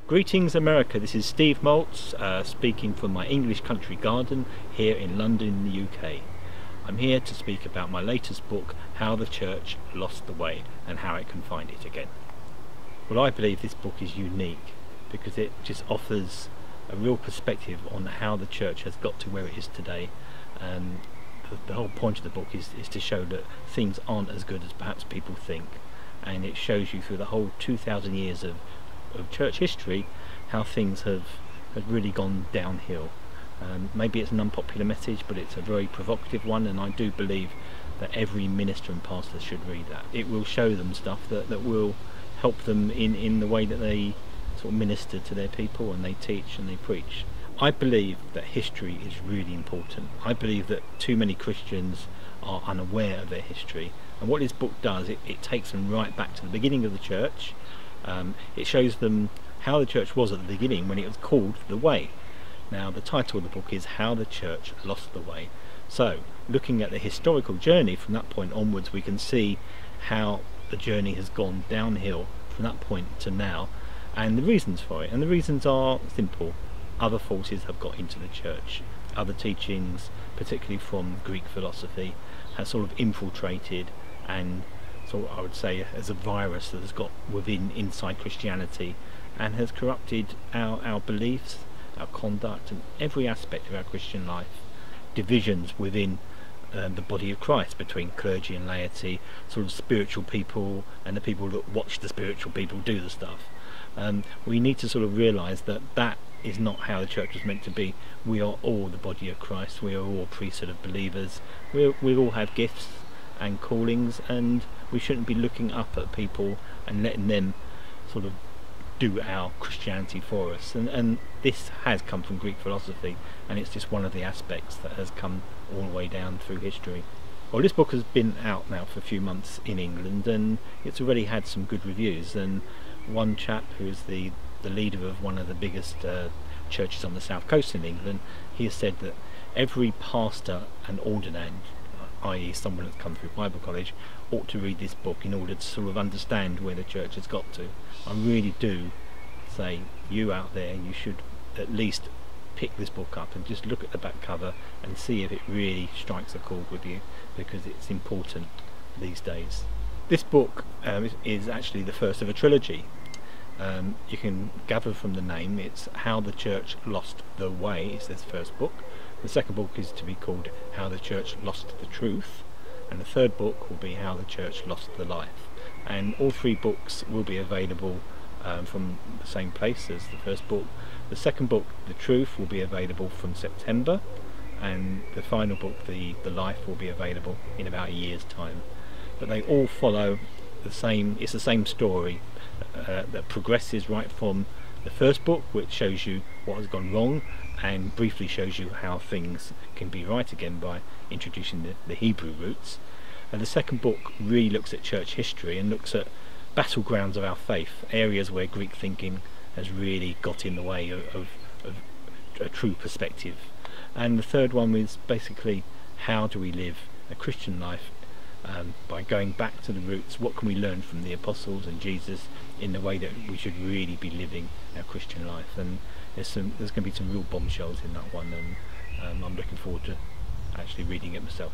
Greetings America, this is Steve Maltz speaking from my English country garden here in London in the UK. I'm here to speak about my latest book, How the Church Lost the Way and How It Can Find It Again. Well, I believe this book is unique because it just offers a real perspective on how the church has got to where it is today. The whole point of the book is to show that things aren't as good as perhaps people think, and it shows you through the whole 2,000 years of church history how things have really gone downhill. Maybe it's an unpopular message, but it's a very provocative one, and I do believe that every minister and pastor should read that. It will show them stuff that will help them in the way that they sort of minister to their people, and they teach and they preach. I believe that history is really important. I believe that too many Christians are unaware of their history, and what this book does, it takes them right back to the beginning of the church. It shows them how the church was at the beginning when it was called the Way. Now, the title of the book is How the Church Lost the Way. So, looking at the historical journey from that point onwards, we can see how the journey has gone downhill from that point to now, and the reasons for it. And the reasons are simple. Other forces have got into the church. Other teachings, particularly from Greek philosophy, have sort of infiltrated, and so I would say as a virus that has got inside Christianity and has corrupted our beliefs, our conduct, and every aspect of our Christian life. Divisions within the body of Christ, between clergy and laity, sort of spiritual people and the people that watch the spiritual people do the stuff. We need to sort of realise that is not how the church was meant to be. We are all the body of Christ. We are all priesthood of believers. We all have gifts and callings, and we shouldn't be looking up at people and letting them sort of do our Christianity for us. And this has come from Greek philosophy, and it's just one of the aspects that has come all the way down through history. Well, this book has been out now for a few months in England, and it's already had some good reviews. And one chap who is the leader of one of the biggest churches on the south coast in England, he has said that every pastor and ordinand, i.e. someone that's come through Bible college, ought to read this book in order to sort of understand where the church has got to. I really do say, you out there, you should at least pick this book up and just look at the back cover and see if it really strikes a chord with you, because it's important these days. This book is actually the first of a trilogy. You can gather from the name, it's How the Church Lost the Way is this first book. The second book is to be called How the Church Lost the Truth, and the third book will be How the Church Lost the Life. And all three books will be available from the same place as the first book. The second book, The Truth, will be available from September, and the final book, The Life, will be available in about a year's time. But they all follow the same story that progresses right from the first book, which shows you what has gone wrong and briefly shows you how things can be right again by introducing the Hebrew roots. And the second book really looks at church history and looks at battlegrounds of our faith, areas where Greek thinking has really got in the way of a true perspective. And the third one is basically, how do we live a Christian life by going back to the roots? What can we learn from the apostles and Jesus in the way that we should really be living our Christian life? And there's going to be some real bombshells in that one, and I'm looking forward to actually reading it myself.